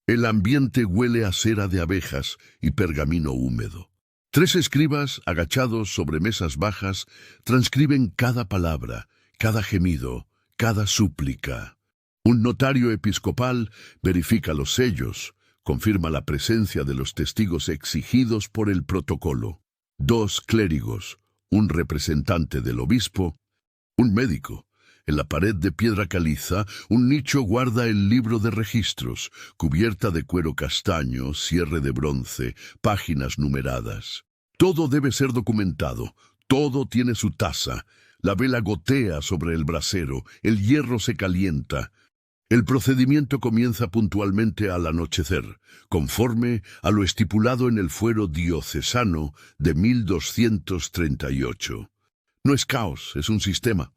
El ambiente huele a cera de abejas y pergamino húmedo. 3 escribas, agachados sobre mesas bajas, transcriben cada palabra, cada gemido, cada súplica. Un notario episcopal verifica los sellos, confirma la presencia de los testigos exigidos por el protocolo. 2 clérigos, un representante del obispo, un médico. En la pared de piedra caliza, un nicho guarda el libro de registros, cubierta de cuero castaño, cierre de bronce, páginas numeradas. Todo debe ser documentado, todo tiene su taza. La vela gotea sobre el brasero, el hierro se calienta. El procedimiento comienza puntualmente al anochecer, conforme a lo estipulado en el fuero diocesano de 1238. No es caos, es un sistema.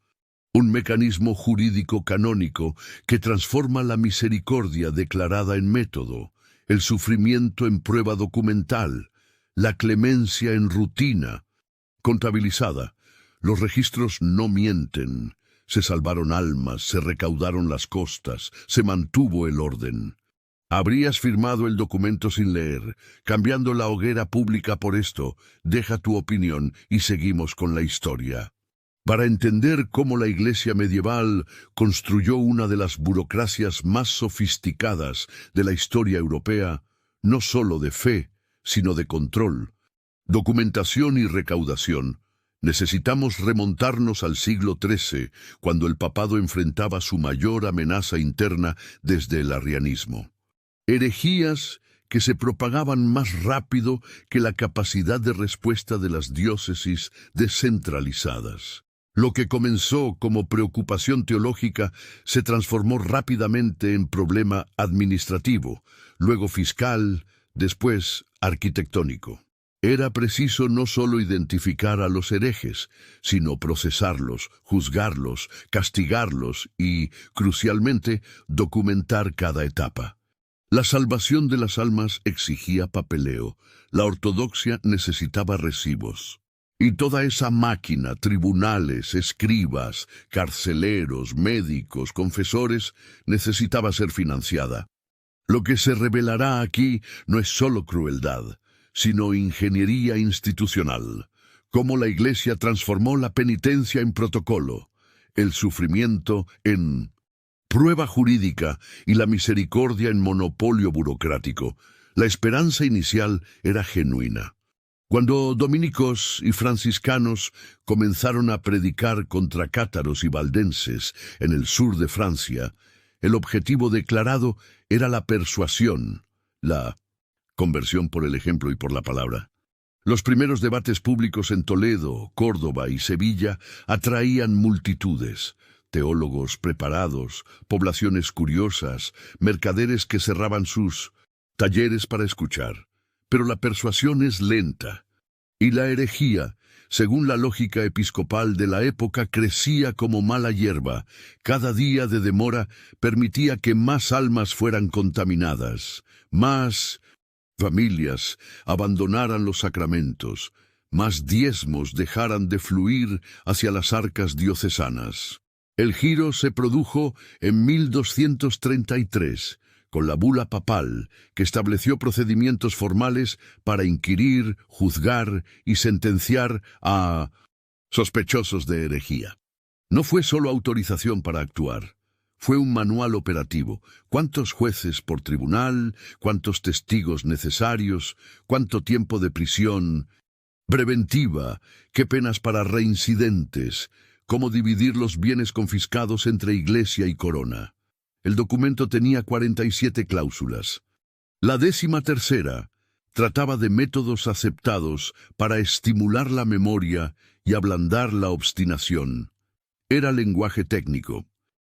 Un mecanismo jurídico canónico que transforma la misericordia declarada en método, el sufrimiento en prueba documental, la clemencia en rutina, contabilizada. Los registros no mienten. Se salvaron almas, se recaudaron las costas, se mantuvo el orden. Habrías firmado el documento sin leer, cambiando la hoguera pública por esto. Deja tu opinión y seguimos con la historia. Para entender cómo la Iglesia medieval construyó una de las burocracias más sofisticadas de la historia europea, no solo de fe, sino de control, documentación y recaudación, necesitamos remontarnos al siglo XIII, cuando el papado enfrentaba su mayor amenaza interna desde el arrianismo. Herejías que se propagaban más rápido que la capacidad de respuesta de las diócesis descentralizadas. Lo que comenzó como preocupación teológica se transformó rápidamente en problema administrativo, luego fiscal, después arquitectónico. Era preciso no solo identificar a los herejes, sino procesarlos, juzgarlos, castigarlos y, crucialmente, documentar cada etapa. La salvación de las almas exigía papeleo, la ortodoxia necesitaba recibos. Y toda esa máquina, tribunales, escribas, carceleros, médicos, confesores, necesitaba ser financiada. Lo que se revelará aquí no es solo crueldad, sino ingeniería institucional. Cómo la Iglesia transformó la penitencia en protocolo, el sufrimiento en prueba jurídica y la misericordia en monopolio burocrático. La esperanza inicial era genuina. Cuando dominicos y franciscanos comenzaron a predicar contra cátaros y valdenses en el sur de Francia, el objetivo declarado era la persuasión, la conversión por el ejemplo y por la palabra. Los primeros debates públicos en Toledo, Córdoba y Sevilla atraían multitudes, teólogos preparados, poblaciones curiosas, mercaderes que cerraban sus talleres para escuchar. Pero la persuasión es lenta, y la herejía, según la lógica episcopal de la época, crecía como mala hierba. Cada día de demora permitía que más almas fueran contaminadas, más familias abandonaran los sacramentos, más diezmos dejaran de fluir hacia las arcas diocesanas. El giro se produjo en 1233, con la bula papal, que estableció procedimientos formales para inquirir, juzgar y sentenciar a sospechosos de herejía. No fue solo autorización para actuar, fue un manual operativo. ¿Cuántos jueces por tribunal? ¿Cuántos testigos necesarios? ¿Cuánto tiempo de prisión preventiva? ¿Qué penas para reincidentes? ¿Cómo dividir los bienes confiscados entre iglesia y corona? El documento tenía 47 cláusulas. La 13ª trataba de métodos aceptados para estimular la memoria y ablandar la obstinación. Era lenguaje técnico.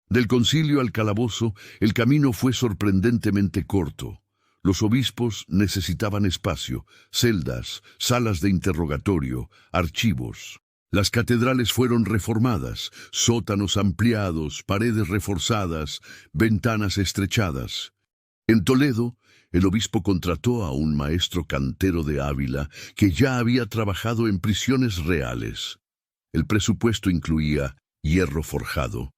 Del concilio al calabozo, el camino fue sorprendentemente corto. Los obispos necesitaban espacio, celdas, salas de interrogatorio, archivos. Las catedrales fueron reformadas, sótanos ampliados, paredes reforzadas, ventanas estrechadas. En Toledo, el obispo contrató a un maestro cantero de Ávila que ya había trabajado en prisiones reales. El presupuesto incluía hierro forjado,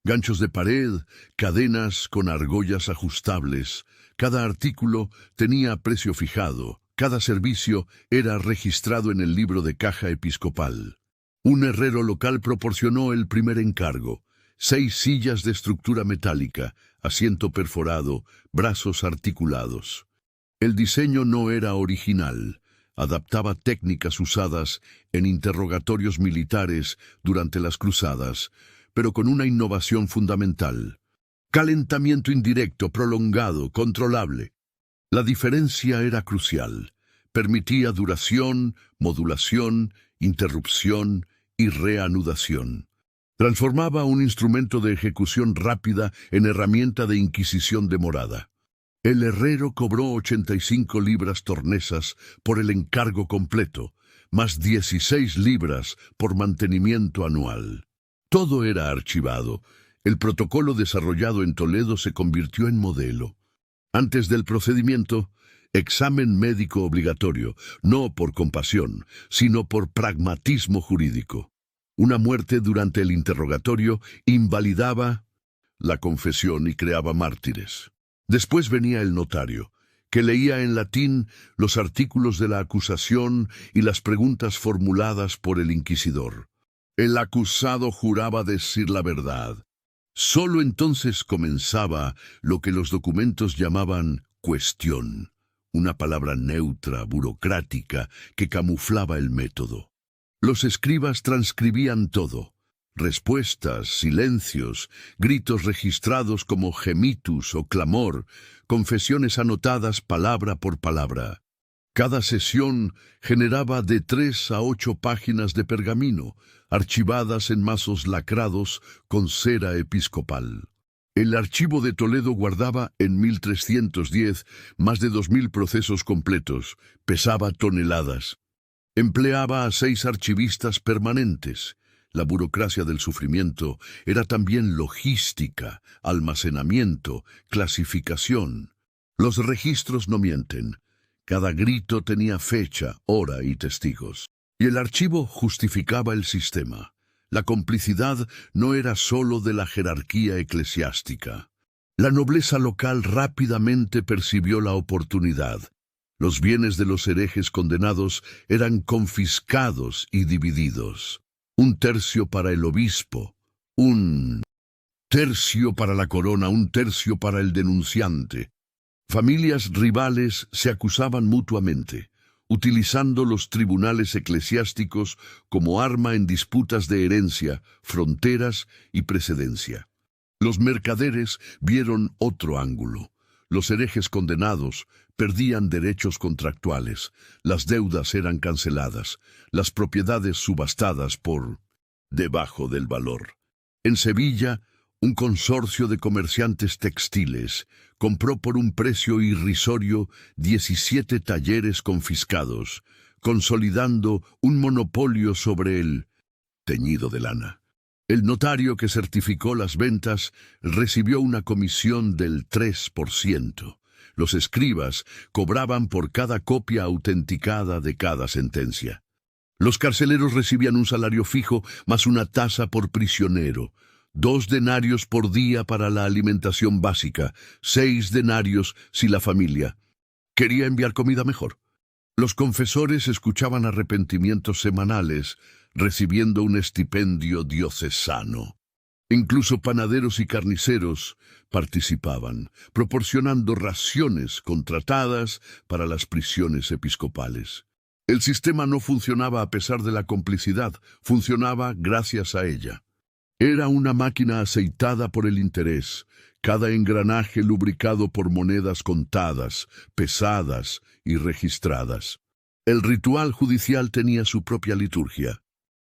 Ganchos de pared, cadenas con argollas ajustables. Cada artículo tenía precio fijado. Cada servicio era registrado en el libro de caja episcopal. Un herrero local proporcionó el primer encargo. 6 sillas de estructura metálica, asiento perforado, brazos articulados. El diseño no era original. Adaptaba técnicas usadas en interrogatorios militares durante las cruzadas, pero con una innovación fundamental. Calentamiento indirecto, prolongado, controlable. La diferencia era crucial. Permitía duración, modulación, interrupción y reanudación. Transformaba un instrumento de ejecución rápida en herramienta de inquisición demorada. El herrero cobró 85 libras tornesas por el encargo completo, más 16 libras por mantenimiento anual. Todo era archivado. El protocolo desarrollado en Toledo se convirtió en modelo. Antes del procedimiento, examen médico obligatorio, no por compasión, sino por pragmatismo jurídico. Una muerte durante el interrogatorio invalidaba la confesión y creaba mártires. Después venía el notario, que leía en latín los artículos de la acusación y las preguntas formuladas por el inquisidor. El acusado juraba decir la verdad. Solo entonces comenzaba lo que los documentos llamaban cuestión, una palabra neutra, burocrática, que camuflaba el método. Los escribas transcribían todo. Respuestas, silencios, gritos registrados como gemitus o clamor, confesiones anotadas palabra por palabra. Cada sesión generaba de 3 a 8 páginas de pergamino, archivadas en mazos lacrados con cera episcopal. El archivo de Toledo guardaba en 1310 más de 2000 procesos completos, pesaba toneladas. Empleaba a 6 archivistas permanentes. La burocracia del sufrimiento era también logística, almacenamiento, clasificación. Los registros no mienten. Cada grito tenía fecha, hora y testigos. Y el archivo justificaba el sistema. La complicidad no era sólo de la jerarquía eclesiástica. La nobleza local rápidamente percibió la oportunidad. Los bienes de los herejes condenados eran confiscados y divididos. 1/3 para el obispo, 1/3 para la corona, 1/3 para el denunciante. Familias rivales se acusaban mutuamente, utilizando los tribunales eclesiásticos como arma en disputas de herencia, fronteras y precedencia. Los mercaderes vieron otro ángulo. Los herejes condenados perdían derechos contractuales, las deudas eran canceladas, las propiedades subastadas por debajo del valor. En Sevilla, un consorcio de comerciantes textiles compró por un precio irrisorio 17 talleres confiscados, consolidando un monopolio sobre el teñido de lana. El notario que certificó las ventas recibió una comisión del 3%. Los escribas cobraban por cada copia autenticada de cada sentencia. Los carceleros recibían un salario fijo más una tasa por prisionero, 2 denarios por día para la alimentación básica, 6 denarios si la familia quería enviar comida mejor. Los confesores escuchaban arrepentimientos semanales, recibiendo un estipendio diocesano. Incluso panaderos y carniceros participaban, proporcionando raciones contratadas para las prisiones episcopales. El sistema no funcionaba a pesar de la complicidad, funcionaba gracias a ella. Era una máquina aceitada por el interés, cada engranaje lubricado por monedas contadas, pesadas y registradas. El ritual judicial tenía su propia liturgia.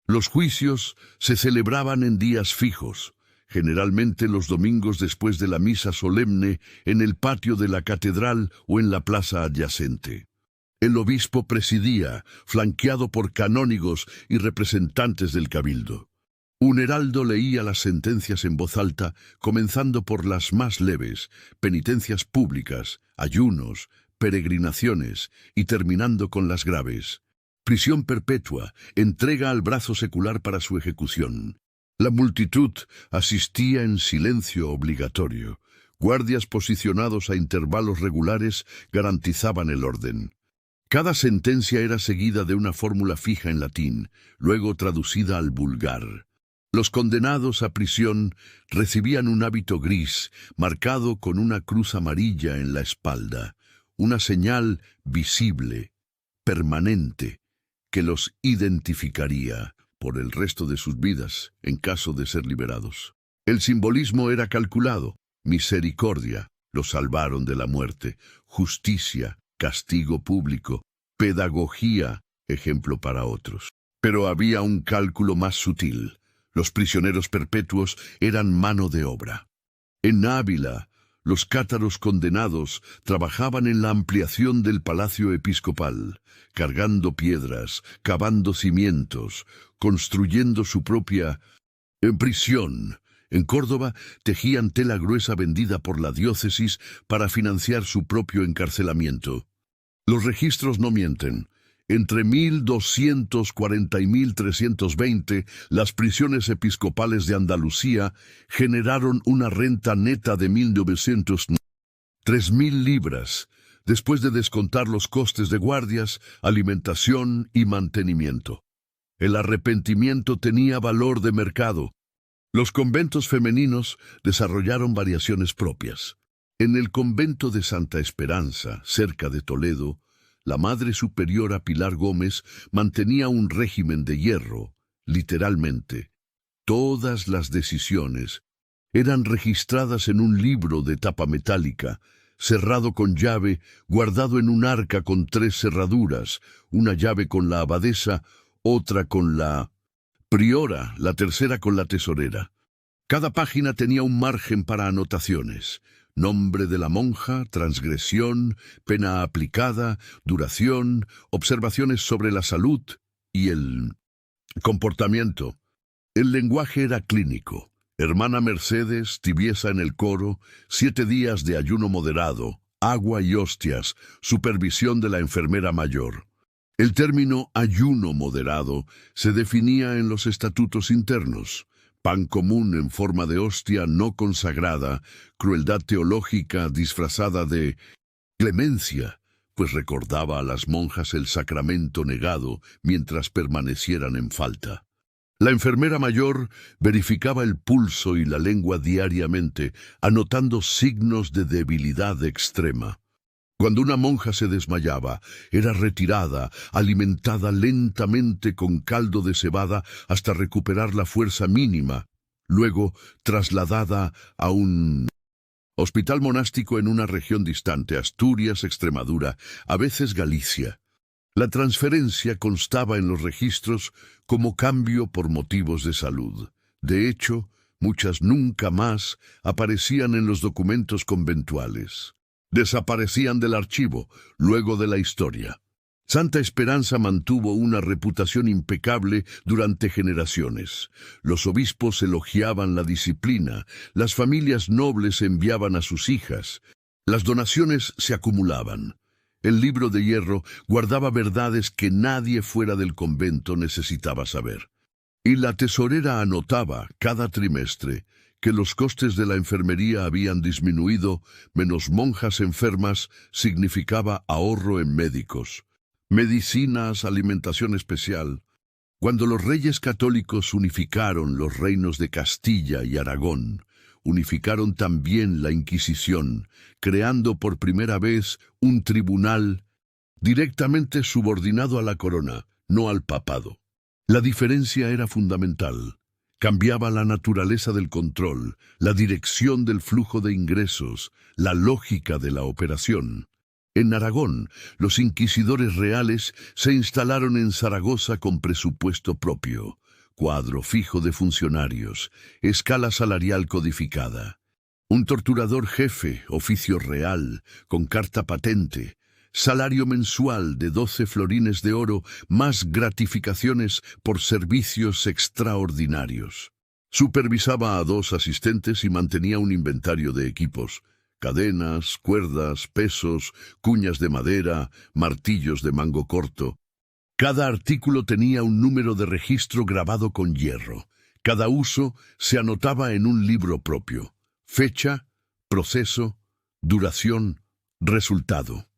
Los juicios se celebraban en días fijos, generalmente los domingos después de la misa solemne en el patio de la catedral o en la plaza adyacente. El obispo presidía, flanqueado por canónigos y representantes del cabildo. Un heraldo leía las sentencias en voz alta, comenzando por las más leves, penitencias públicas, ayunos, peregrinaciones, y terminando con las graves. Prisión perpetua, entrega al brazo secular para su ejecución. La multitud asistía en silencio obligatorio. Guardias posicionados a intervalos regulares garantizaban el orden. Cada sentencia era seguida de una fórmula fija en latín, luego traducida al vulgar. Los condenados a prisión recibían un hábito gris, marcado con una cruz amarilla en la espalda, una señal visible, permanente, que los identificaría por el resto de sus vidas en caso de ser liberados. El simbolismo era calculado: misericordia, los salvaron de la muerte; justicia, castigo público; pedagogía, ejemplo para otros. Pero había un cálculo más sutil. Los prisioneros perpetuos eran mano de obra. En Ávila, los cátaros condenados trabajaban en la ampliación del palacio episcopal, cargando piedras, cavando cimientos, construyendo su propia prisión. En Córdoba tejían tela gruesa vendida por la diócesis para financiar su propio encarcelamiento. Los registros no mienten. Entre 1240 y 1320, las prisiones episcopales de Andalucía generaron una renta neta de 3.000 libras, después de descontar los costes de guardias, alimentación y mantenimiento. El arrepentimiento tenía valor de mercado. Los conventos femeninos desarrollaron variaciones propias. En el convento de Santa Esperanza, cerca de Toledo, la Madre Superiora Pilar Gómez mantenía un régimen de hierro, literalmente. Todas las decisiones eran registradas en un libro de tapa metálica, cerrado con llave, guardado en un arca con 3 cerraduras, una llave con la abadesa, otra con la priora, la tercera con la tesorera. Cada página tenía un margen para anotaciones: nombre de la monja, transgresión, pena aplicada, duración, observaciones sobre la salud y el comportamiento. El lenguaje era clínico: hermana Mercedes, tibieza en el coro, 7 días de ayuno moderado, agua y hostias, supervisión de la enfermera mayor. El término ayuno moderado se definía en los estatutos internos: pan común en forma de hostia no consagrada, crueldad teológica disfrazada de clemencia, pues recordaba a las monjas el sacramento negado mientras permanecieran en falta. La enfermera mayor verificaba el pulso y la lengua diariamente, anotando signos de debilidad extrema. Cuando una monja se desmayaba, era retirada, alimentada lentamente con caldo de cebada hasta recuperar la fuerza mínima, luego trasladada a un hospital monástico en una región distante, Asturias, Extremadura, a veces Galicia. La transferencia constaba en los registros como cambio por motivos de salud. De hecho, muchas nunca más aparecían en los documentos conventuales. Desaparecían del archivo, luego de la historia. Santa Esperanza mantuvo una reputación impecable durante generaciones. Los obispos elogiaban la disciplina, las familias nobles enviaban a sus hijas, las donaciones se acumulaban. El libro de hierro guardaba verdades que nadie fuera del convento necesitaba saber. Y la tesorera anotaba cada trimestre que los costes de la enfermería habían disminuido, menos monjas enfermas significaba ahorro en médicos, medicinas, alimentación especial. Cuando los reyes católicos unificaron los reinos de Castilla y Aragón, unificaron también la Inquisición, creando por primera vez un tribunal directamente subordinado a la corona, no al papado. La diferencia era fundamental. Cambiaba la naturaleza del control, la dirección del flujo de ingresos, la lógica de la operación. En Aragón, los inquisidores reales se instalaron en Zaragoza con presupuesto propio, cuadro fijo de funcionarios, escala salarial codificada. Un torturador jefe, oficio real, con carta patente, salario mensual de 12 florines de oro, más gratificaciones por servicios extraordinarios. Supervisaba a 2 asistentes y mantenía un inventario de equipos: cadenas, cuerdas, pesos, cuñas de madera, martillos de mango corto. Cada artículo tenía un número de registro grabado con hierro. Cada uso se anotaba en un libro propio: fecha, proceso, duración, resultado.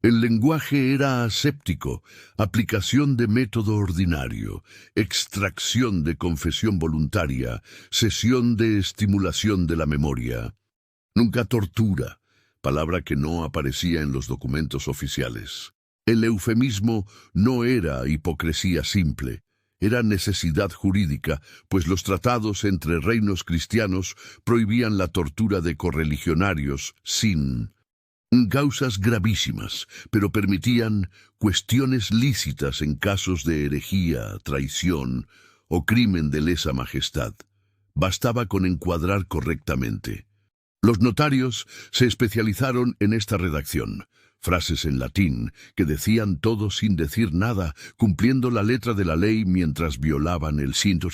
El lenguaje era aséptico, aplicación de método ordinario, extracción de confesión voluntaria, sesión de estimulación de la memoria. Nunca tortura, palabra que no aparecía en los documentos oficiales. El eufemismo no era hipocresía simple, era necesidad jurídica, pues los tratados entre reinos cristianos prohibían la tortura de correligionarios sin causas gravísimas, pero permitían cuestiones lícitas en casos de herejía, traición o crimen de lesa majestad. Bastaba con encuadrar correctamente. Los notarios se especializaron en esta redacción: frases en latín que decían todo sin decir nada, cumpliendo la letra de la ley mientras violaban el Cinto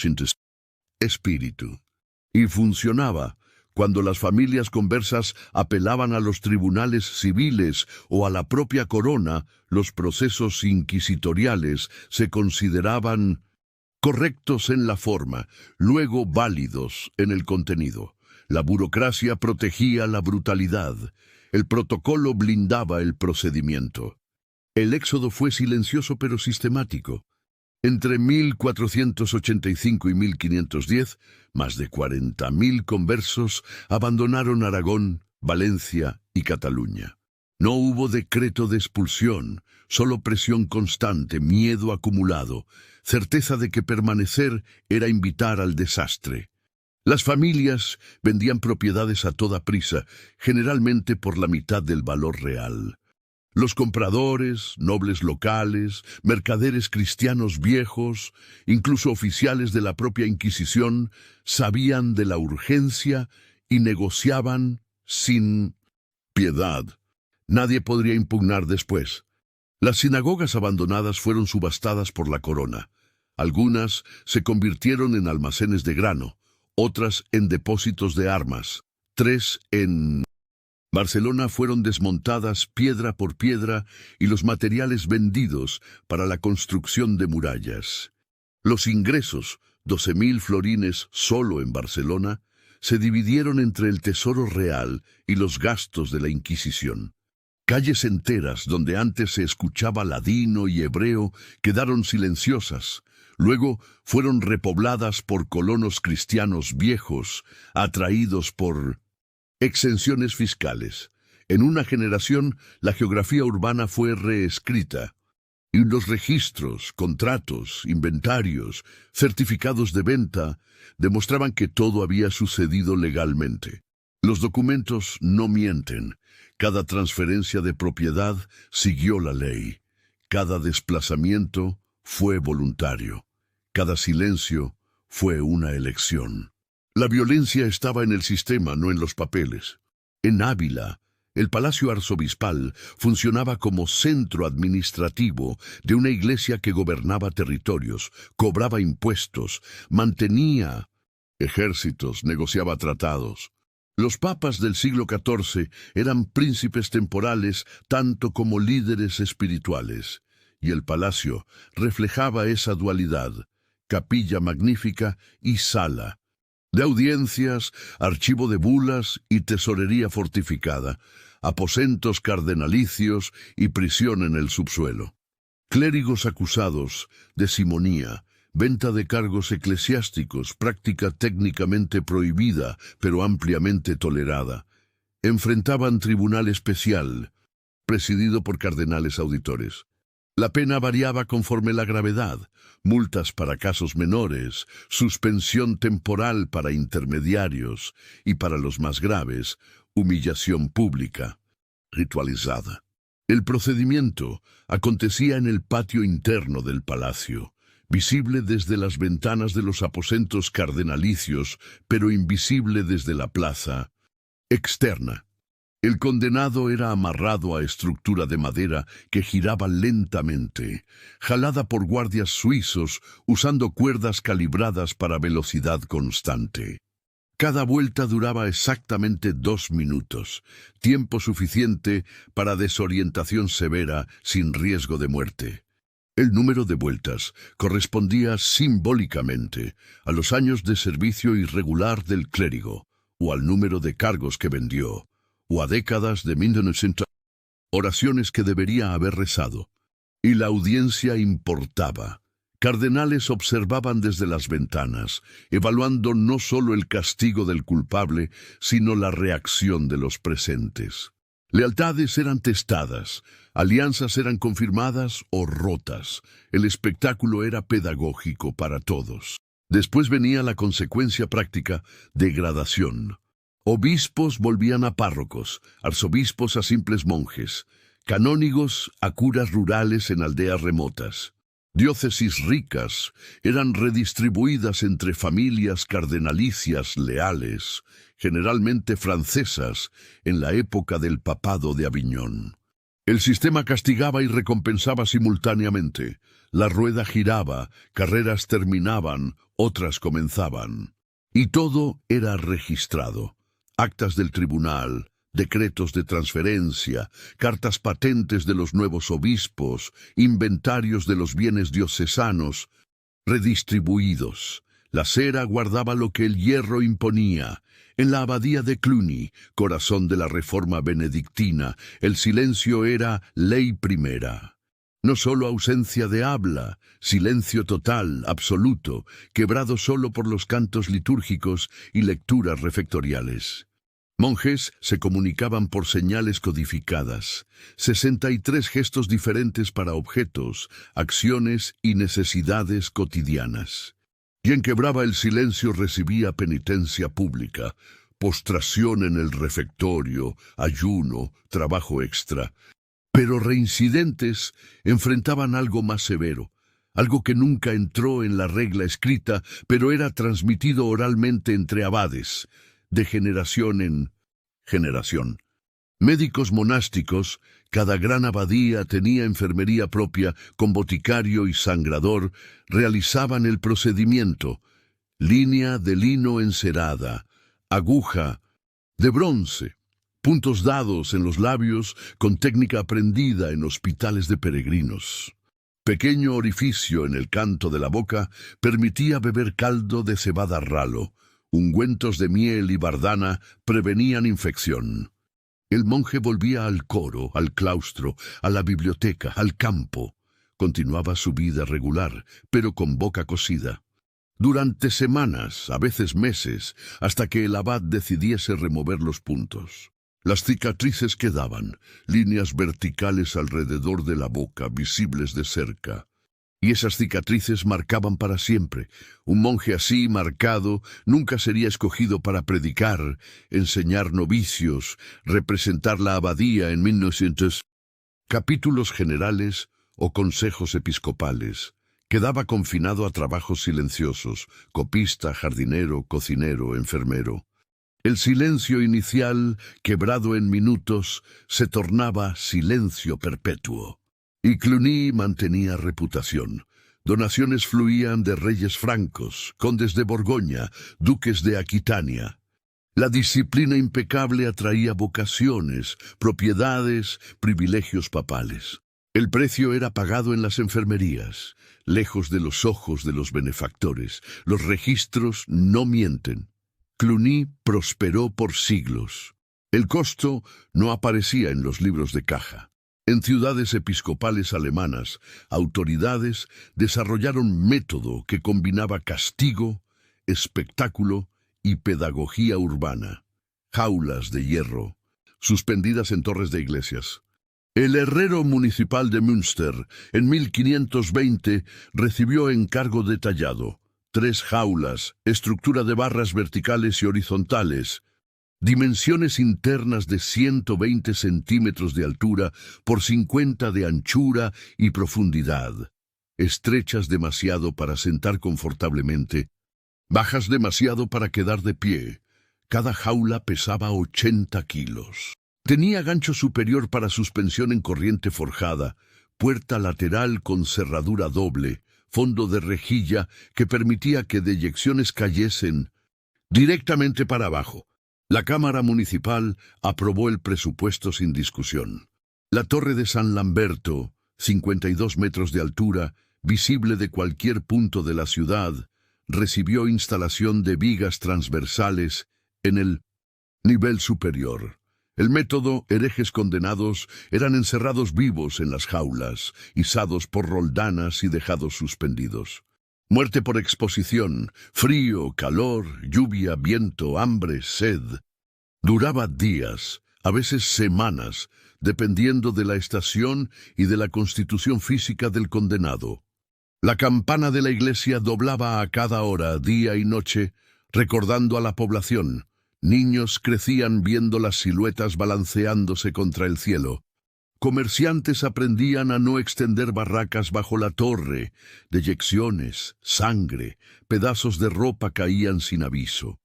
Espíritu. Y funcionaba. Cuando las familias conversas apelaban a los tribunales civiles o a la propia corona, los procesos inquisitoriales se consideraban correctos en la forma, luego válidos en el contenido. La burocracia protegía la brutalidad. El protocolo blindaba el procedimiento. El éxodo fue silencioso pero sistemático. Entre 1485 y 1510, más de 40.000 conversos abandonaron Aragón, Valencia y Cataluña. No hubo decreto de expulsión, solo presión constante, miedo acumulado, certeza de que permanecer era invitar al desastre. Las familias vendían propiedades a toda prisa, generalmente por la mitad del valor real. Los compradores, nobles locales, mercaderes cristianos viejos, incluso oficiales de la propia Inquisición, sabían de la urgencia y negociaban sin piedad. Nadie podría impugnar después. Las sinagogas abandonadas fueron subastadas por la corona. Algunas se convirtieron en almacenes de grano, otras en depósitos de armas. 3 en Barcelona fueron desmontadas piedra por piedra y los materiales vendidos para la construcción de murallas. Los ingresos, 12.000 florines solo en Barcelona, se dividieron entre el tesoro real y los gastos de la Inquisición. Calles enteras donde antes se escuchaba ladino y hebreo quedaron silenciosas. Luego fueron repobladas por colonos cristianos viejos, atraídos por exenciones fiscales. En una generación, la geografía urbana fue reescrita, y los registros, contratos, inventarios, certificados de venta demostraban que todo había sucedido legalmente. Los documentos no mienten. Cada transferencia de propiedad siguió la ley. Cada desplazamiento fue voluntario. Cada silencio fue una elección. La violencia estaba en el sistema, no en los papeles. En Ávila, el Palacio Arzobispal funcionaba como centro administrativo de una iglesia que gobernaba territorios, cobraba impuestos, mantenía ejércitos, negociaba tratados. Los papas del siglo XIV eran príncipes temporales tanto como líderes espirituales, y el palacio reflejaba esa dualidad: capilla magnífica y sala de audiencias, archivo de bulas y tesorería fortificada, aposentos cardenalicios y prisión en el subsuelo. Clérigos acusados de simonía, venta de cargos eclesiásticos, práctica técnicamente prohibida pero ampliamente tolerada, enfrentaban tribunal especial, presidido por cardenales auditores. La pena variaba conforme la gravedad: multas para casos menores, suspensión temporal para intermediarios y, para los más graves, humillación pública, ritualizada. El procedimiento acontecía en el patio interno del palacio, visible desde las ventanas de los aposentos cardenalicios, pero invisible desde la plaza externa. El condenado era amarrado a estructura de madera que giraba lentamente, jalada por guardias suizos usando cuerdas calibradas para velocidad constante. Cada vuelta duraba exactamente 2 minutos, tiempo suficiente para desorientación severa sin riesgo de muerte. El número de vueltas correspondía simbólicamente a los años de servicio irregular del clérigo, o al número de cargos que vendió, o a décadas de 1900 oraciones que debería haber rezado. Y la audiencia importaba. Cardenales observaban desde las ventanas, evaluando no solo el castigo del culpable, sino la reacción de los presentes. Lealtades eran testadas, alianzas eran confirmadas o rotas. El espectáculo era pedagógico para todos. Después venía la consecuencia práctica: degradación. Obispos volvían a párrocos, arzobispos a simples monjes, canónigos a curas rurales en aldeas remotas. Diócesis ricas eran redistribuidas entre familias cardenalicias leales, generalmente francesas, en la época del papado de Aviñón. El sistema castigaba y recompensaba simultáneamente. La rueda giraba, carreras terminaban, otras comenzaban. Y todo era registrado. Actas del tribunal, decretos de transferencia, cartas patentes de los nuevos obispos, inventarios de los bienes diocesanos, redistribuidos. La cera guardaba lo que el hierro imponía. En la abadía de Cluny, corazón de la reforma benedictina, el silencio era ley primera. No solo ausencia de habla, silencio total, absoluto, quebrado solo por los cantos litúrgicos y lecturas refectoriales. Monjes se comunicaban por señales codificadas, 63 gestos diferentes para objetos, acciones y necesidades cotidianas. Quien quebraba el silencio recibía penitencia pública, postración en el refectorio, ayuno, trabajo extra. Pero reincidentes enfrentaban algo más severo, algo que nunca entró en la regla escrita, pero era transmitido oralmente entre abades, de generación en generación. Médicos monásticos, cada gran abadía tenía enfermería propia, con boticario y sangrador, realizaban el procedimiento: línea de lino encerada, aguja de bronce, puntos dados en los labios con técnica aprendida en hospitales de peregrinos. Pequeño orificio en el canto de la boca permitía beber caldo de cebada ralo. Ungüentos de miel y bardana prevenían infección. El monje volvía al coro, al claustro, a la biblioteca, al campo. Continuaba su vida regular, pero con boca cosida. Durante semanas, a veces meses, hasta que el abad decidiese remover los puntos. Las cicatrices quedaban, líneas verticales alrededor de la boca, visibles de cerca. Y esas cicatrices marcaban para siempre. Un monje así, marcado, nunca sería escogido para predicar, enseñar novicios, representar la abadía en 1900. Capítulos generales o consejos episcopales. Quedaba confinado a trabajos silenciosos: copista, jardinero, cocinero, enfermero. El silencio inicial, quebrado en minutos, se tornaba silencio perpetuo. Y Cluny mantenía reputación. Donaciones fluían de reyes francos, condes de Borgoña, duques de Aquitania. La disciplina impecable atraía vocaciones, propiedades, privilegios papales. El precio era pagado en las enfermerías, lejos de los ojos de los benefactores. Los registros no mienten. Cluny prosperó por siglos. El costo no aparecía en los libros de caja. En ciudades episcopales alemanas, autoridades desarrollaron método que combinaba castigo, espectáculo y pedagogía urbana. Jaulas de hierro, suspendidas en torres de iglesias. El herrero municipal de Münster, en 1520, recibió encargo detallado: 3 jaulas, estructura de barras verticales y horizontales, dimensiones internas de 120 centímetros de altura por 50 de anchura y profundidad, estrechas demasiado para sentar confortablemente, bajas demasiado para quedar de pie. Cada jaula pesaba 80 kilos. Tenía gancho superior para suspensión en corriente forjada, puerta lateral con cerradura doble, fondo de rejilla que permitía que deyecciones cayesen directamente para abajo. La Cámara Municipal aprobó el presupuesto sin discusión. La Torre de San Lamberto, 52 metros de altura, visible de cualquier punto de la ciudad, recibió instalación de vigas transversales en el nivel superior. El método, herejes condenados eran encerrados vivos en las jaulas, izados por roldanas y dejados suspendidos. Muerte por exposición, frío, calor, lluvia, viento, hambre, sed. Duraba días, a veces semanas, dependiendo de la estación y de la constitución física del condenado. La campana de la iglesia doblaba a cada hora, día y noche, recordando a la población. Niños crecían viendo las siluetas balanceándose contra el cielo. Comerciantes aprendían a no extender barracas bajo la torre. Deyecciones, sangre, pedazos de ropa caían sin aviso.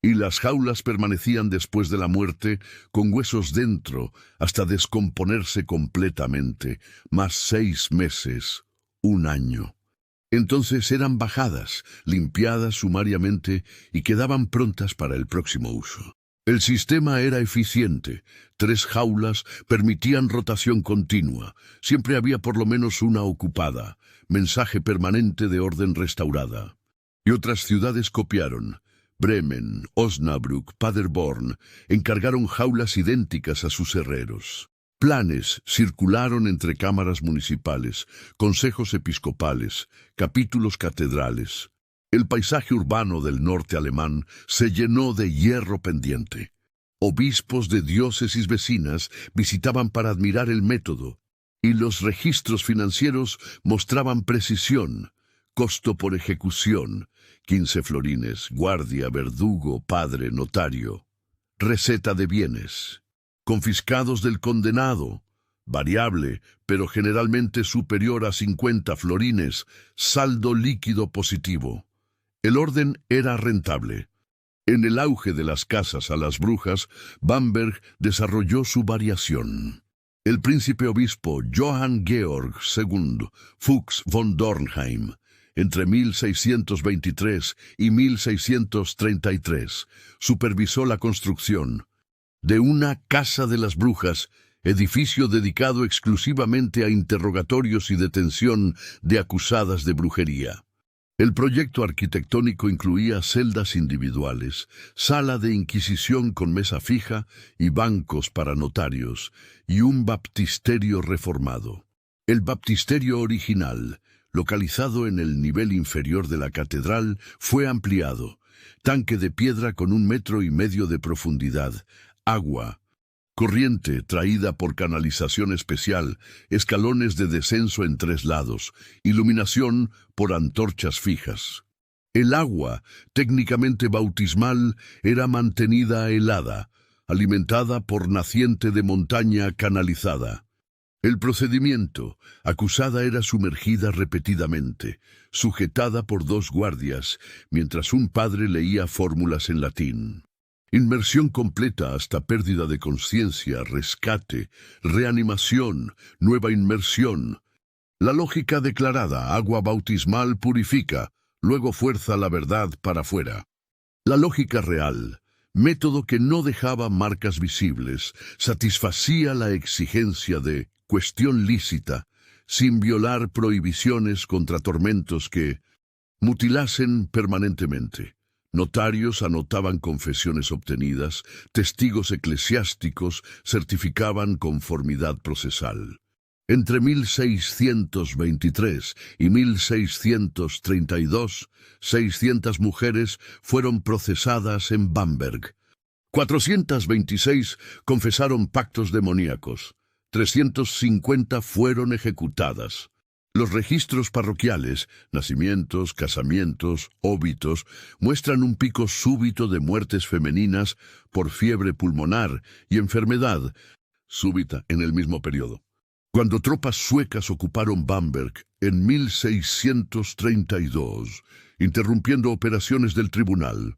Y las jaulas permanecían después de la muerte, con huesos dentro, hasta descomponerse completamente, más 6 meses, 1 año. Entonces eran bajadas, limpiadas sumariamente y quedaban prontas para el próximo uso. El sistema era eficiente. 3 jaulas permitían rotación continua. Siempre había por lo menos una ocupada. Mensaje permanente de orden restaurada. Y otras ciudades copiaron. Bremen, Osnabrück, Paderborn encargaron jaulas idénticas a sus herreros. Planes circularon entre cámaras municipales, consejos episcopales, capítulos catedrales. El paisaje urbano del norte alemán se llenó de hierro pendiente. Obispos de diócesis vecinas visitaban para admirar el método, y los registros financieros mostraban precisión, costo por ejecución, 15 florines, guardia, verdugo, padre, notario, receta de bienes. Confiscados del condenado, variable, pero generalmente superior a 50 florines, saldo líquido positivo. El orden era rentable. En el auge de las casas a las brujas, Bamberg desarrolló su variación. El príncipe obispo Johann Georg II Fuchs von Dornheim, entre 1623 y 1633, supervisó la construcción de una Casa de las Brujas, edificio dedicado exclusivamente a interrogatorios y detención de acusadas de brujería. El proyecto arquitectónico incluía celdas individuales, sala de inquisición con mesa fija y bancos para notarios, y un baptisterio reformado. El baptisterio original, localizado en el nivel inferior de la catedral, fue ampliado. Tanque de piedra con 1,5 metros de profundidad, agua, corriente traída por canalización especial, escalones de descenso en 3 lados, iluminación por antorchas fijas. El agua, técnicamente bautismal, era mantenida helada, alimentada por naciente de montaña canalizada. El procedimiento, acusada era sumergida repetidamente, sujetada por 2 guardias, mientras un padre leía fórmulas en latín. Inmersión completa hasta pérdida de conciencia, rescate, reanimación, nueva inmersión. La lógica declarada, agua bautismal purifica, luego fuerza la verdad para afuera. La lógica real, método que no dejaba marcas visibles, satisfacía la exigencia de cuestión lícita, sin violar prohibiciones contra tormentos que mutilasen permanentemente. Notarios anotaban confesiones obtenidas, testigos eclesiásticos certificaban conformidad procesal. Entre 1623 y 1632, 600 mujeres fueron procesadas en Bamberg. 426 confesaron pactos demoníacos. 350 fueron ejecutadas. Los registros parroquiales, nacimientos, casamientos, óbitos, muestran un pico súbito de muertes femeninas por fiebre pulmonar y enfermedad súbita en el mismo periodo. Cuando tropas suecas ocuparon Bamberg en 1632, interrumpiendo operaciones del tribunal,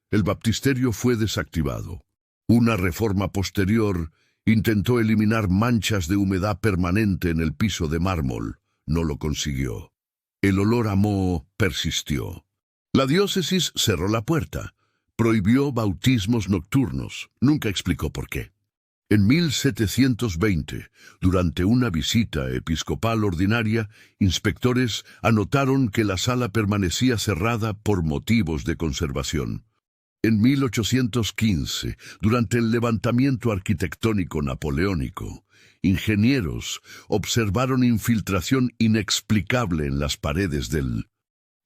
el baptisterio fue desactivado. Una reforma posterior intentó eliminar manchas de humedad permanente en el piso de mármol. No lo consiguió. El olor a moho persistió. La diócesis cerró la puerta. Prohibió bautismos nocturnos. Nunca explicó por qué. En 1720, durante una visita episcopal ordinaria, inspectores anotaron que la sala permanecía cerrada por motivos de conservación. En 1815, durante el levantamiento arquitectónico napoleónico, ingenieros observaron infiltración inexplicable en las paredes del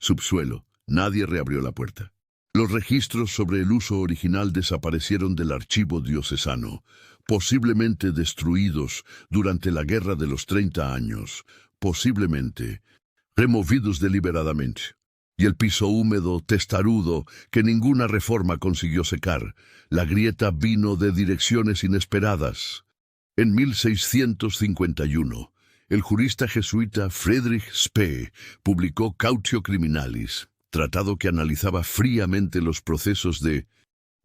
subsuelo. Nadie reabrió la puerta. Los registros sobre el uso original desaparecieron del archivo diocesano, posiblemente destruidos durante la Guerra de los 30 años, posiblemente removidos deliberadamente. Y el piso húmedo, testarudo, que ninguna reforma consiguió secar, la grieta vino de direcciones inesperadas. En 1651, el jurista jesuita Friedrich Spee publicó Cautio Criminalis, tratado que analizaba fríamente los procesos de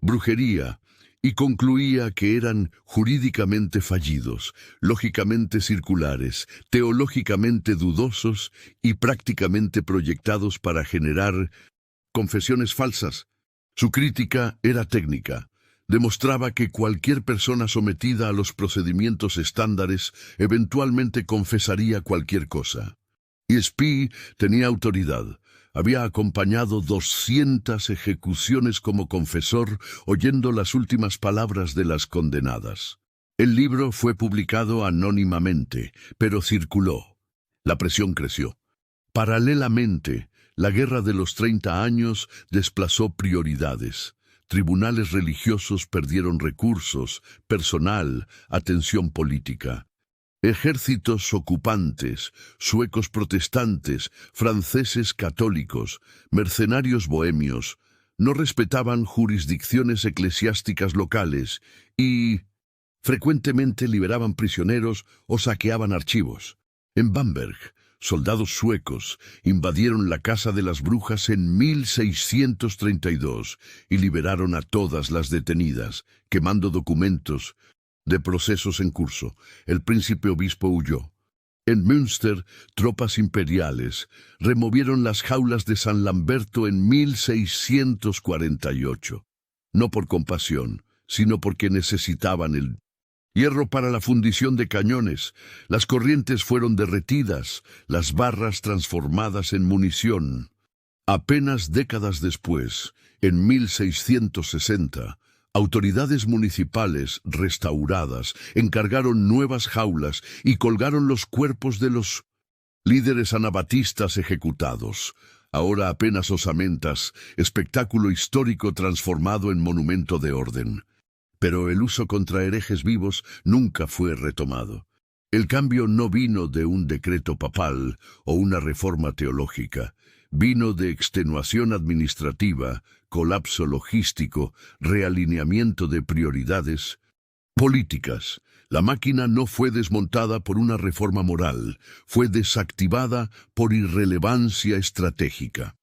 brujería y concluía que eran jurídicamente fallidos, lógicamente circulares, teológicamente dudosos y prácticamente proyectados para generar confesiones falsas. Su crítica era técnica. Demostraba que cualquier persona sometida a los procedimientos estándares eventualmente confesaría cualquier cosa. Y Spee tenía autoridad. Había acompañado 200 ejecuciones como confesor, oyendo las últimas palabras de las condenadas. El libro fue publicado anónimamente, pero circuló. La presión creció. Paralelamente, la Guerra de los 30 años desplazó prioridades. Tribunales religiosos perdieron recursos, personal, atención política. Ejércitos ocupantes, suecos protestantes, franceses católicos, mercenarios bohemios, no respetaban jurisdicciones eclesiásticas locales y frecuentemente liberaban prisioneros o saqueaban archivos. En Bamberg, soldados suecos invadieron la Casa de las Brujas en 1632 y liberaron a todas las detenidas, quemando documentos de procesos en curso. El príncipe obispo huyó. En Münster, tropas imperiales removieron las jaulas de San Lamberto en 1648. No por compasión, sino porque necesitaban el hierro para la fundición de cañones. Las corrientes fueron derretidas, las barras transformadas en munición. Apenas décadas después, en 1660, autoridades municipales restauradas encargaron nuevas jaulas y colgaron los cuerpos de los líderes anabatistas ejecutados. Ahora apenas osamentas, espectáculo histórico transformado en monumento de orden. Pero el uso contra herejes vivos nunca fue retomado. El cambio no vino de un decreto papal o una reforma teológica. Vino de extenuación administrativa, colapso logístico, realineamiento de prioridades políticas. La máquina no fue desmontada por una reforma moral, fue desactivada por irrelevancia estratégica.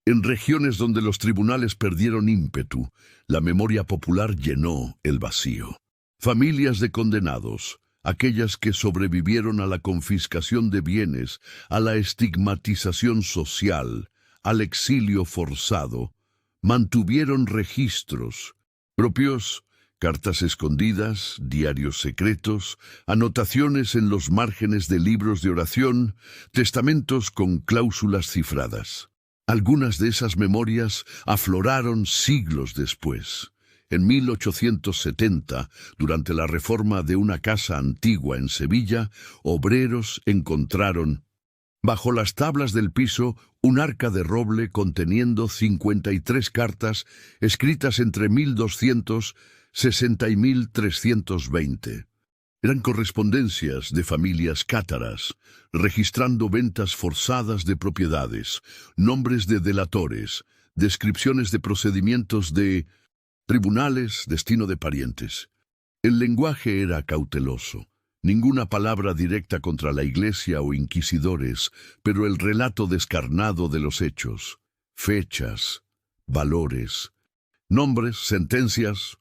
En regiones donde los tribunales perdieron ímpetu, la memoria popular llenó el vacío. Familias de condenados, aquellas que sobrevivieron a la confiscación de bienes, a la estigmatización social, al exilio forzado, mantuvieron registros propios, cartas escondidas, diarios secretos, anotaciones en los márgenes de libros de oración, testamentos con cláusulas cifradas. Algunas de esas memorias afloraron siglos después. En 1870, durante la reforma de una casa antigua en Sevilla, obreros encontraron, bajo las tablas del piso, un arca de roble conteniendo 53 cartas escritas entre 1260 y 1320. Eran correspondencias de familias cátaras, registrando ventas forzadas de propiedades, nombres de delatores, descripciones de procedimientos de tribunales, destino de parientes. El lenguaje era cauteloso. Ninguna palabra directa contra la Iglesia o inquisidores, pero el relato descarnado de los hechos, fechas, valores, nombres, sentencias.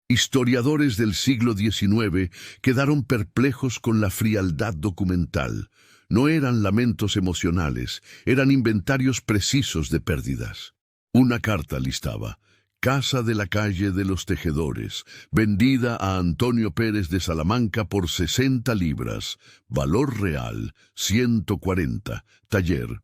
Historiadores del siglo XIX quedaron perplejos con la frialdad documental. No eran lamentos emocionales, eran inventarios precisos de pérdidas. Una carta listaba: Casa de la calle de los Tejedores, vendida a Antonio Pérez de Salamanca por 60 libras, valor real 140, taller.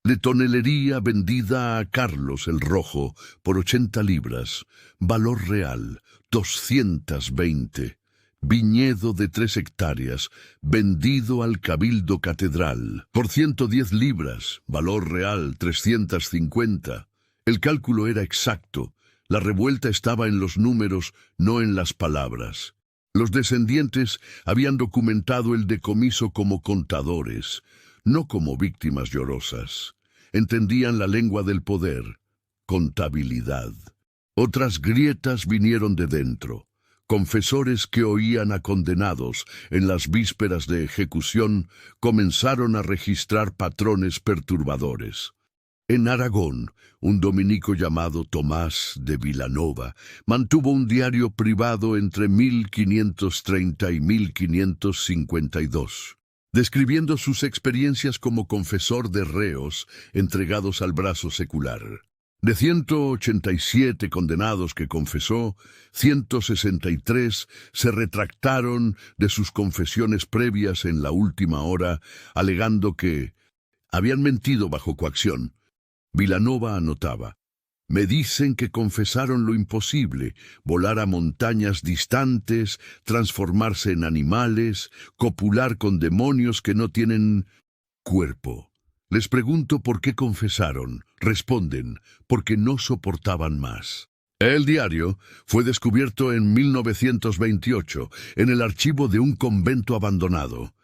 Letonelería vendida a Carlos el Rojo por 80 libras, valor real 220. Viñedo de 3 hectáreas, vendido al Cabildo Catedral por 110 libras, valor real 350. El cálculo era exacto. La revuelta estaba en los números, no en las palabras. Los descendientes habían documentado el decomiso como contadores, no como víctimas llorosas. Entendían la lengua del poder, contabilidad. Otras grietas vinieron de dentro. Confesores que oían a condenados en las vísperas de ejecución comenzaron a registrar patrones perturbadores. En Aragón, un dominico llamado Tomás de Vilanova mantuvo un diario privado entre 1530 y 1552, describiendo sus experiencias como confesor de reos entregados al brazo secular. De 187 condenados que confesó, 163 se retractaron de sus confesiones previas en la última hora, alegando que habían mentido bajo coacción. Vilanova anotaba: «Me dicen que confesaron lo imposible, volar a montañas distantes, transformarse en animales, copular con demonios que no tienen cuerpo. Les pregunto por qué confesaron. Responden, porque no soportaban más». El diario fue descubierto en 1928 en el archivo de un convento abandonado.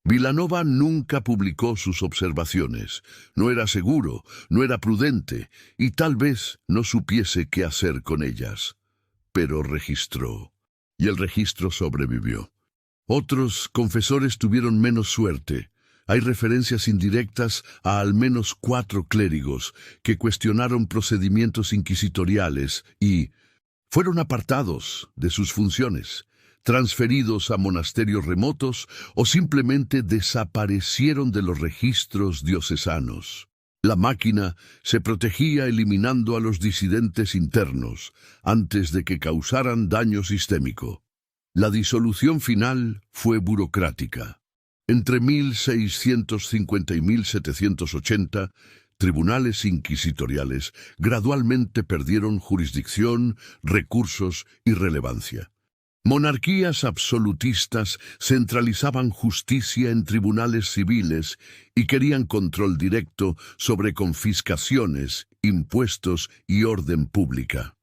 Vilanova nunca publicó sus observaciones. No era seguro, no era prudente, y tal vez no supiese qué hacer con ellas. Pero registró, y el registro sobrevivió. Otros confesores tuvieron menos suerte. Hay referencias indirectas a al menos 4 clérigos que cuestionaron procedimientos inquisitoriales y fueron apartados de sus funciones, transferidos a monasterios remotos o simplemente desaparecieron de los registros diocesanos. La máquina se protegía eliminando a los disidentes internos antes de que causaran daño sistémico. La disolución final fue burocrática. Entre 1650 y 1780, tribunales inquisitoriales gradualmente perdieron jurisdicción, recursos y relevancia. Monarquías absolutistas centralizaban justicia en tribunales civiles y querían control directo sobre confiscaciones, impuestos y orden pública.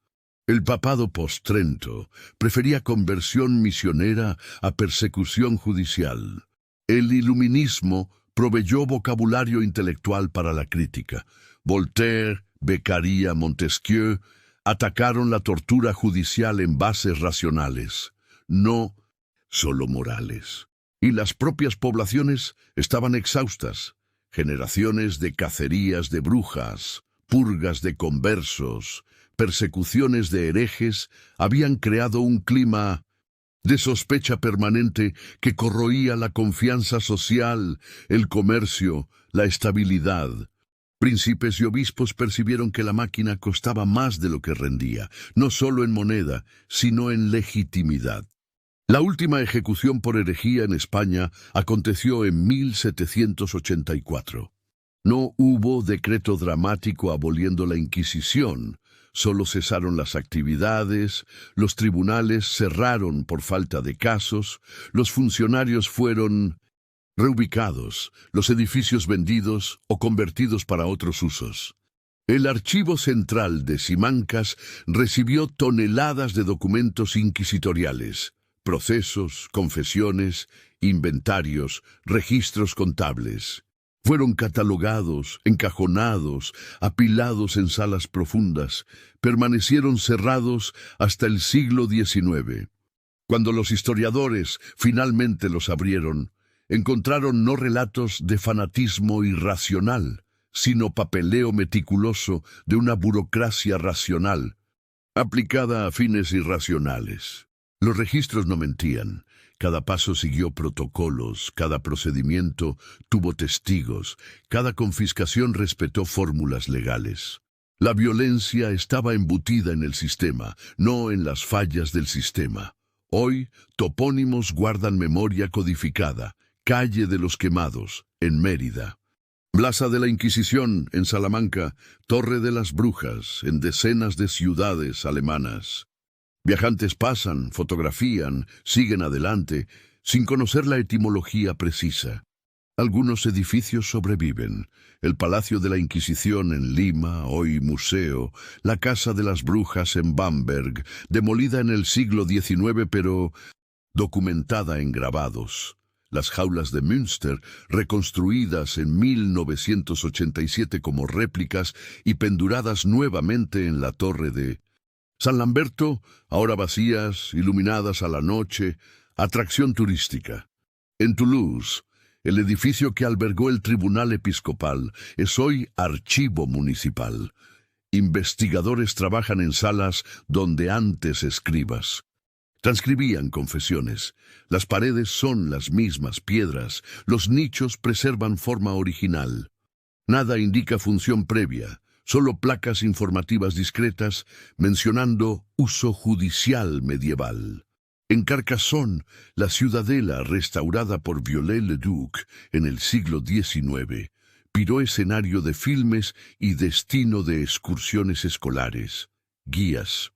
El papado post-Trento prefería conversión misionera a persecución judicial. El iluminismo proveyó vocabulario intelectual para la crítica. Voltaire, Beccaria, Montesquieu atacaron la tortura judicial en bases racionales, no solo morales. Y las propias poblaciones estaban exhaustas. Generaciones de cacerías de brujas, purgas de conversos, persecuciones de herejes habían creado un clima de sospecha permanente que corroía la confianza social, el comercio, la estabilidad. Príncipes y obispos percibieron que la máquina costaba más de lo que rendía, no solo en moneda, sino en legitimidad. La última ejecución por herejía en España aconteció en 1784. No hubo decreto dramático aboliendo la Inquisición, solo cesaron las actividades, los tribunales cerraron por falta de casos, los funcionarios fueron reubicados, los edificios vendidos o convertidos para otros usos. El Archivo Central de Simancas recibió toneladas de documentos inquisitoriales, procesos, confesiones, inventarios, registros contables. Fueron catalogados, encajonados, apilados en salas profundas, permanecieron cerrados hasta el siglo XIX. Cuando los historiadores finalmente los abrieron, encontraron no relatos de fanatismo irracional, sino papeleo meticuloso de una burocracia racional, aplicada a fines irracionales. Los registros no mentían. Cada paso siguió protocolos, cada procedimiento tuvo testigos, cada confiscación respetó fórmulas legales. La violencia estaba embutida en el sistema, no en las fallas del sistema. Hoy, topónimos guardan memoria codificada. Calle de los Quemados, en Mérida. Plaza de la Inquisición, en Salamanca. Torre de las Brujas, en decenas de ciudades alemanas. Viajantes pasan, fotografían, siguen adelante, sin conocer la etimología precisa. Algunos edificios sobreviven. El Palacio de la Inquisición en Lima, hoy museo, la Casa de las Brujas en Bamberg, demolida en el siglo XIX pero documentada en grabados. Las jaulas de Münster, reconstruidas en 1987 como réplicas y penduradas nuevamente en la torre de San Lamberto, ahora vacías, iluminadas a la noche, atracción turística. En Toulouse, el edificio que albergó el Tribunal Episcopal es hoy archivo municipal. Investigadores trabajan en salas donde antes escribas. Transcribían confesiones. Las paredes son las mismas piedras. Los nichos preservan forma original. Nada indica función previa. Solo placas informativas discretas mencionando uso judicial medieval. En Carcassonne, la ciudadela restaurada por Viollet-le-Duc en el siglo XIX, piró escenario de filmes y destino de excursiones escolares, guías.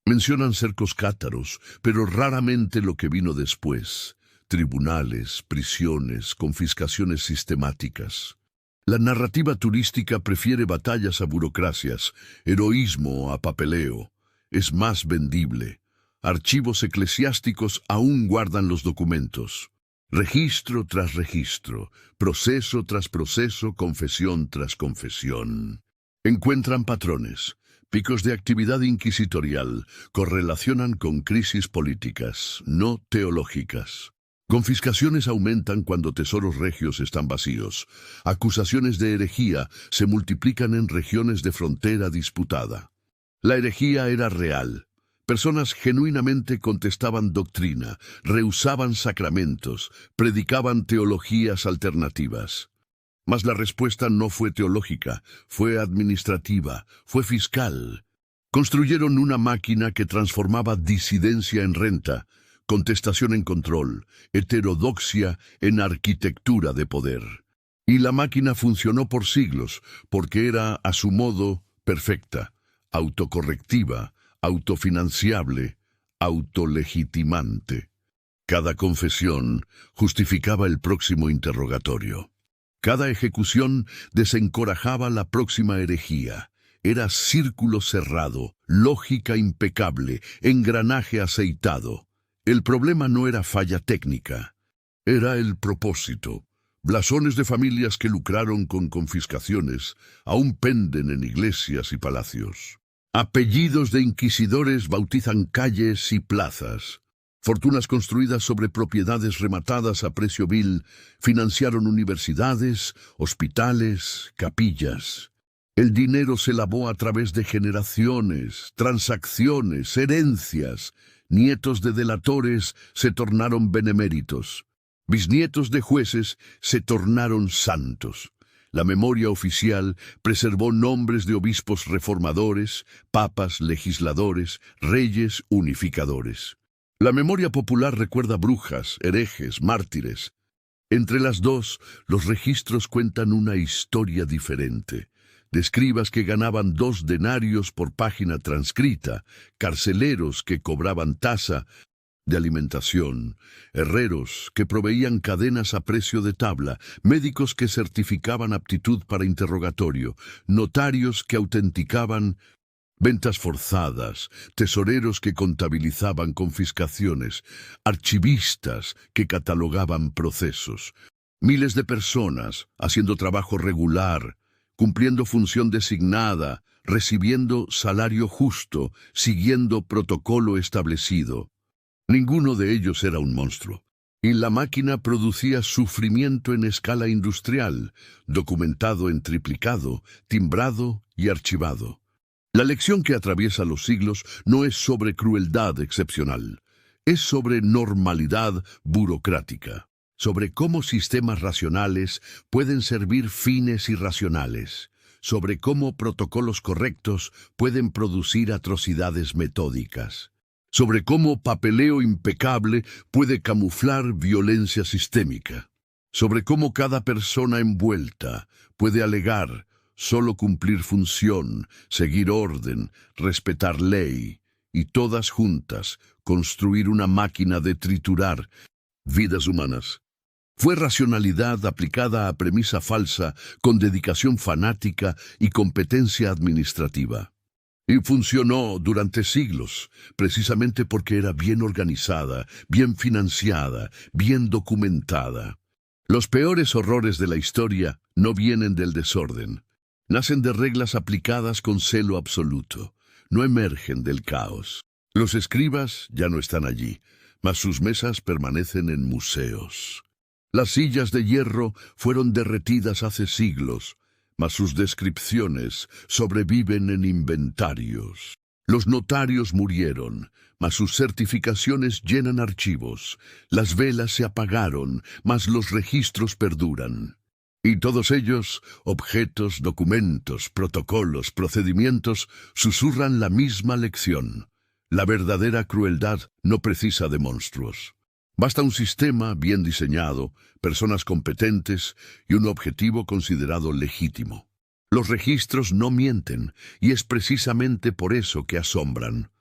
Mencionan cercos cátaros, pero raramente lo que vino después. Tribunales, prisiones, confiscaciones sistemáticas. La narrativa turística prefiere batallas a burocracias, heroísmo a papeleo. Es más vendible. Archivos eclesiásticos aún guardan los documentos. Registro tras registro, proceso tras proceso, confesión tras confesión. Encuentran patrones. Picos de actividad inquisitorial correlacionan con crisis políticas, no teológicas. Confiscaciones aumentan cuando tesoros regios están vacíos. Acusaciones de herejía se multiplican en regiones de frontera disputada. La herejía era real. Personas genuinamente contestaban doctrina, rehusaban sacramentos, predicaban teologías alternativas. Mas la respuesta no fue teológica, fue administrativa, fue fiscal. Construyeron una máquina que transformaba disidencia en renta, contestación en control, heterodoxia en arquitectura de poder. Y la máquina funcionó por siglos, porque era, a su modo, perfecta, autocorrectiva, autofinanciable, autolegitimante. Cada confesión justificaba el próximo interrogatorio. Cada ejecución desencorajaba la próxima herejía. Era círculo cerrado, lógica impecable, engranaje aceitado. El problema no era falla técnica, era el propósito. Blasones de familias que lucraron con confiscaciones aún penden en iglesias y palacios. Apellidos de inquisidores bautizan calles y plazas. Fortunas construidas sobre propiedades rematadas a precio vil financiaron universidades, hospitales, capillas. El dinero se lavó a través de generaciones, transacciones, herencias. Nietos de delatores se tornaron beneméritos. Bisnietos de jueces se tornaron santos. La memoria oficial preservó nombres de obispos reformadores, papas, legisladores, reyes unificadores. La memoria popular recuerda brujas, herejes, mártires. Entre las dos, los registros cuentan una historia diferente. De escribas que ganaban 2 denarios por página transcrita, carceleros que cobraban tasa de alimentación, herreros que proveían cadenas a precio de tabla, médicos que certificaban aptitud para interrogatorio, notarios que autenticaban ventas forzadas, tesoreros que contabilizaban confiscaciones, archivistas que catalogaban procesos. Miles de personas haciendo trabajo regular, cumpliendo función designada, recibiendo salario justo, siguiendo protocolo establecido. Ninguno de ellos era un monstruo. Y la máquina producía sufrimiento en escala industrial, documentado en triplicado, timbrado y archivado. La lección que atraviesa los siglos no es sobre crueldad excepcional, es sobre normalidad burocrática, sobre cómo sistemas racionales pueden servir fines irracionales, sobre cómo protocolos correctos pueden producir atrocidades metódicas, sobre cómo papeleo impecable puede camuflar violencia sistémica, sobre cómo cada persona envuelta puede alegar solo cumplir función, seguir orden, respetar ley, y todas juntas construir una máquina de triturar vidas humanas. Fue racionalidad aplicada a premisa falsa con dedicación fanática y competencia administrativa. Y funcionó durante siglos, precisamente porque era bien organizada, bien financiada, bien documentada. Los peores horrores de la historia no vienen del desorden. Nacen de reglas aplicadas con celo absoluto. No emergen del caos. Los escribas ya no están allí, mas sus mesas permanecen en museos. Las sillas de hierro fueron derretidas hace siglos, mas sus descripciones sobreviven en inventarios. Los notarios murieron, mas sus certificaciones llenan archivos. Las velas se apagaron, mas los registros perduran. Y todos ellos, objetos, documentos, protocolos, procedimientos, susurran la misma lección. La verdadera crueldad no precisa de monstruos. Basta un sistema bien diseñado, personas competentes y un objetivo considerado legítimo. Los registros no mienten, y es precisamente por eso que asombran.